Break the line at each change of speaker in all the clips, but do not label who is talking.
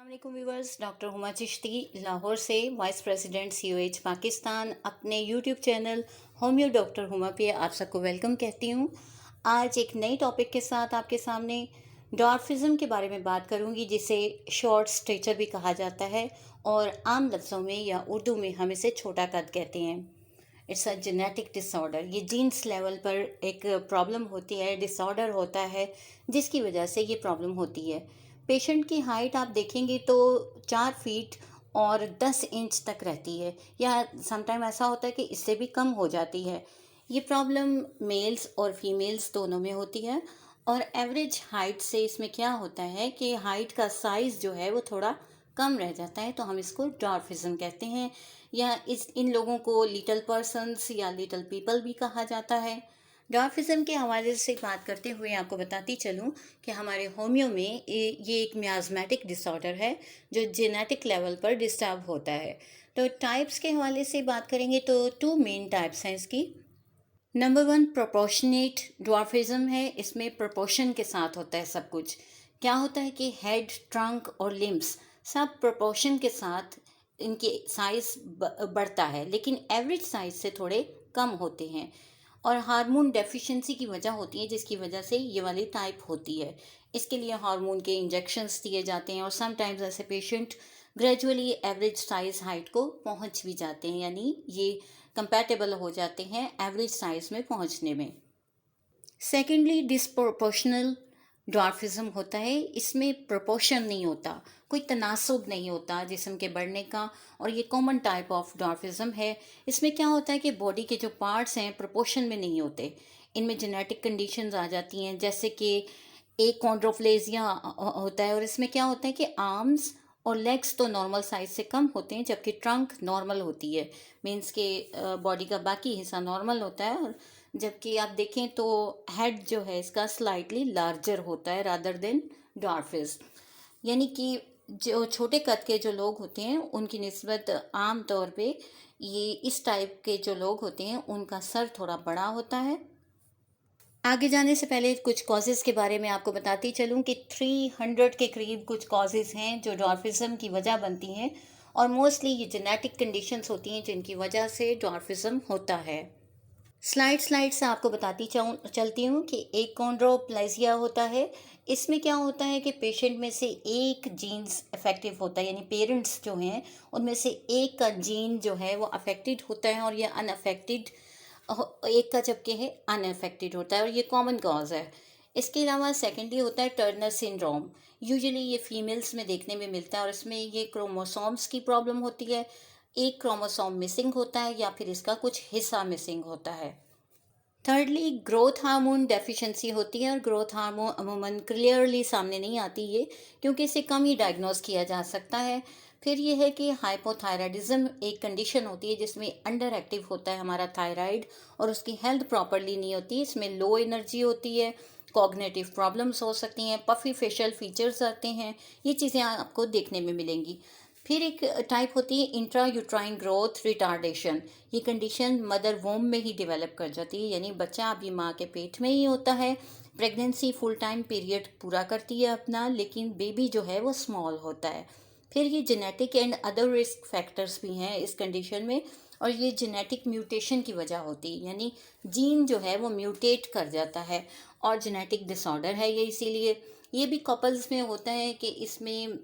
अस्सलाम viewers, doctor Huma Chishti Lahore से vice president COH Pakistan अपने YouTube channel homeo doctor Huma पे आप सबको वेलकम कहती हूँ। आज एक नई टॉपिक के साथ आपके सामने डॉर्फिज्म के बारे में बात करूँगी, जिसे शॉर्ट स्टेचर भी कहा जाता है और आम लफ्ज़ों में या उर्दू में हम इसे छोटा कद कहते हैं। It's a genetic disorder. ये जीन्स लेवल पर एक प्रॉब्लम होती है, डिसऑर्डर होता है जिसकी वजह से ये प्रॉब्लम होती है। पेशेंट की हाइट आप देखेंगे तो 4 फीट और 10 इंच तक रहती है, या समटाइम ऐसा होता है कि इससे भी कम हो जाती है। ये प्रॉब्लम मेल्स और फीमेल्स दोनों में होती है। और एवरेज हाइट से इसमें क्या होता है कि हाइट का साइज़ जो है वो थोड़ा कम रह जाता है, तो हम इसको डॉर्फिज्म कहते हैं, या इन लोगों को लिटिल पर्सन्स या लिटिल पीपल भी कहा जाता है। डॉर्फिज्म के हवाले से बात करते हुए आपको बताती चलूँ कि हमारे होम्यो में ये एक मियाज़मेटिक डिसऑर्डर है जो जेनेटिक लेवल पर डिस्टर्ब होता है। तो टाइप्स के हवाले से बात करेंगे तो 2 मेन टाइप्स हैं इसकी। नंबर 1 प्रोपोर्शनेट ड्वार्फिज्म है। इसमें प्रोपोर्शन के साथ होता है सब कुछ। क्या होता है कि हेड, ट्रंक और लिम्स सब प्रोपोर्शन के साथ इनके साइज बढ़ता है, लेकिन एवरेज साइज से थोड़े कम होते हैं। और हार्मोन डेफिशिएंसी की वजह होती है, जिसकी वजह से ये वाली टाइप होती है। इसके लिए हार्मोन के इंजेक्शंस दिए जाते हैं और समटाइम्स ऐसे patient gradually average size height को पहुंच भी जाते हैं, यानी ये कंपैटिबल हो जाते हैं एवरेज साइज में पहुंचने में। सेकेंडली डिस्प्रोपोर्शनल ड्वार्फिज्म होता है। इसमें प्रोपोर्शन नहीं होता, कोई तनासुब नहीं होता जिस्म के बढ़ने का, और ये कॉमन टाइप ऑफ ड्वार्फिज्म है। इसमें क्या होता है कि बॉडी के जो पार्ट्स हैं प्रोपोर्शन में नहीं होते। इनमें जेनेटिक कंडीशंस आ जाती हैं, जैसे कि एक कॉन्ड्रोप्लेजिया होता है, और इसमें क्या होता है कि आर्म्स और लेग्स तो नॉर्मल साइज से कम होते हैं, जबकि ट्रंक नॉर्मल होती है। मीन्स के बॉडी का बाकी हिस्सा नॉर्मल होता है, और जबकि आप देखें तो हेड जो है इसका स्लाइटली लार्जर होता है रादर देन डॉर्फिज। यानी कि जो छोटे कद के जो लोग होते हैं उनकी निस्बत आम तौर पे ये इस टाइप के जो लोग होते हैं उनका सर थोड़ा बड़ा होता है। आगे जाने से पहले कुछ कॉजेज़ के बारे में आपको बताती चलूँ कि 300 के करीब कुछ कॉजेज़ हैं जो डॉर्फिज्म की वजह बनती हैं, और मोस्टली ये जेनेटिक कंडीशंस होती हैं जिनकी वजह से डॉर्फिज्म होता है। स्लाइड से आपको बताती चलती हूँ कि एक कॉन्ड्रोप्लेजिया होता है। इसमें क्या होता है कि पेशेंट में से एक जीन्स अफेक्टिव होता है, यानी पेरेंट्स जो हैं उनमें से एक का जीन जो है वो अफेक्टेड होता है, और ये अनअफेक्टेड एक का जबकि है अनअफेक्टेड होता है, और ये कॉमन कॉज है। इसके अलावा सेकेंडली होता है टर्नर सिंड्रोम। यूजुअली ये फीमेल्स में देखने में मिलता है, और इसमें ये क्रोमोसोम्स की प्रॉब्लम होती है। एक क्रोमोसोम मिसिंग होता है या फिर इसका कुछ हिस्सा मिसिंग होता है। थर्डली ग्रोथ हार्मोन डेफिशिएंसी होती है, और ग्रोथ हार्मोन अमूमन क्लियरली सामने नहीं आती है क्योंकि इसे कम ही डायग्नोस किया जा सकता है। फिर ये है कि हाइपोथायराइडिज्म एक कंडीशन होती है जिसमें अंडर एक्टिव होता है हमारा थायराइड, और उसकी हेल्थ प्रॉपरली नहीं होती। इसमें लो एनर्जी होती है, कॉग्निटिव प्रॉब्लम्स हो सकती हैं, पफी फेशियल फीचर्स आते हैं। ये चीज़ें आपको देखने में मिलेंगी। फिर एक टाइप होती है इंट्रा यूट्राइन ग्रोथ रिटार्डेशन। ये कंडीशन मदर वोम में ही डेवलप कर जाती है, यानी बच्चा अभी माँ के पेट में ही होता है, प्रेगनेंसी फुल टाइम पीरियड पूरा करती है अपना, लेकिन बेबी जो है वो स्मॉल होता है। फिर ये genetic and other risk factors भी हैं इस कंडीशन में, और ये जेनेटिक म्यूटेशन की वजह होती है, यानी जीन जो है वो म्यूटेट कर जाता है, और जेनेटिक डिसऑर्डर है ये। इसीलिए ये भी कपल्स में होता है कि इसमें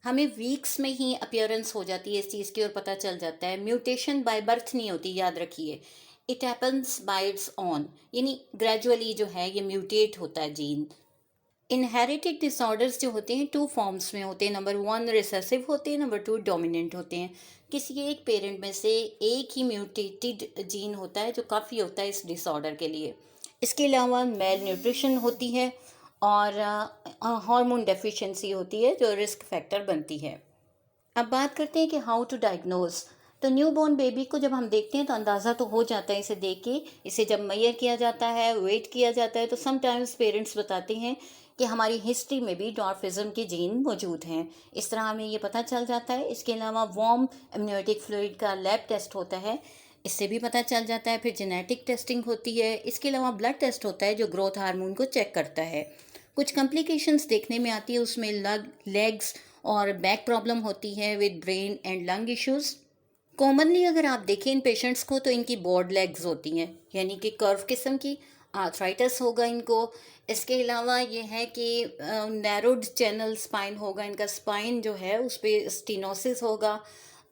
हमें वीक्स में ही अपीयरेंस हो जाती है इस चीज़ की, और पता चल जाता है। म्यूटेशन बाय बर्थ नहीं होती, याद रखिए, it happens bye it's on, यानी ग्रेजुअली जो है ये म्यूटेट होता है जीन। इनहेरिटेड डिसऑर्डर्स जो होते हैं 2 फॉर्म्स में होते हैं। नंबर 1 रिसेसिव होते हैं, नंबर 2 डोमिनेंट होते हैं। किसी एक पेरेंट में से एक ही म्यूटेटेड जीन होता है जो काफ़ी होता है इस डिसऑर्डर के लिए। इसके अलावा मेल न्यूट्रिशन होती है, और हार्मोन डेफिशिएंसी होती है जो रिस्क फैक्टर बनती है। अब बात करते हैं कि हाउ टू डायग्नोज। तो न्यू बॉर्न बेबी को जब हम देखते हैं तो अंदाज़ा तो हो जाता है इसे देख के। इसे जब मैयर किया जाता है, वेट किया जाता है, तो समटाइम्स पेरेंट्स बताते हैं कि हमारी हिस्ट्री में भी डॉर्फिज्म के जीन मौजूद हैं। इस तरह हमें ये पता चल जाता है। इसके अलावा वार्म एमनियोटिक फ्लूइड का लैब टेस्ट होता है, इससे भी पता चल जाता है। फिर जेनेटिक टेस्टिंग होती है। इसके अलावा ब्लड टेस्ट होता है जो ग्रोथ हार्मोन को चेक करता है। कुछ कॉम्प्लिकेशंस देखने में आती है, उसमें लेग्स और बैक प्रॉब्लम होती है with brain and lung issues. Commonly अगर आप देखें इन पेशेंट्स को तो इनकी ब्रॉड लेग्स होती हैं, यानी कि कर्व किस्म की, आर्थराइटिस होगा इनको। इसके अलावा ये है कि नैरोड चैनल स्पाइन होगा, इनका स्पाइन जो है उस पर स्टीनोसिस होगा,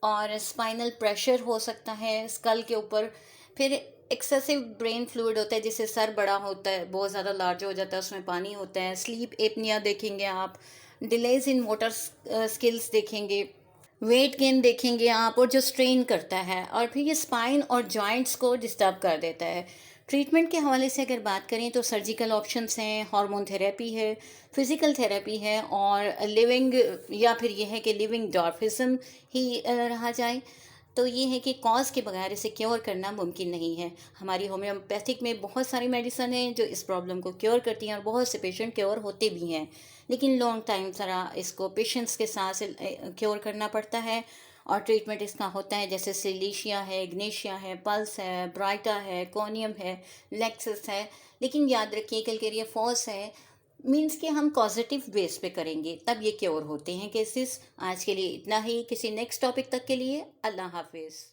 और स्पाइनल प्रेशर हो सकता है स्कल के ऊपर। फिर एक्सेसिव ब्रेन फ्लूइड होता है, जिससे सर बड़ा होता है, बहुत ज़्यादा लार्ज हो जाता है, उसमें पानी होता है। स्लीप एपनिया देखेंगे आप, डिलेज इन मोटर स्किल्स देखेंगे, वेट गेन देखेंगे आप, और जो स्ट्रेन करता है, और फिर ये स्पाइन और जॉइंट्स को डिस्टर्ब कर देता है। ट्रीटमेंट के हवाले से अगर बात करें तो सर्जिकल ऑप्शंस हैं, हार्मोन थेरेपी है, फिज़िकल थेरेपी है, और लिविंग, या फिर ये है कि लिविंग डॉर्फिज्म ही रहा जाए। तो ये है कि कॉज के बगैर इसे क्योर करना मुमकिन नहीं है। हमारी होम्योपैथिक में बहुत सारी मेडिसन हैं जो इस प्रॉब्लम को क्योर करती हैं, और बहुत से पेशेंट क्योर होते भी हैं, लेकिन लॉन्ग टाइम तरह इसको पेशेंट्स के साथ क्योर करना पड़ता है। और ट्रीटमेंट इसका होता है जैसे सिलीशिया है, इग्नेशिया है, पल्स है, ब्राइटा है, कोनियम है, लेक्सस है। लेकिन याद रखिए कैलकेरिया फॉस है, मीन्स कि हम पॉजिटिव बेस पे करेंगे तब ये क्योर होते हैं केसेस। आज के लिए इतना ही, किसी नेक्स्ट टॉपिक तक के लिए अल्लाह हाफिज़।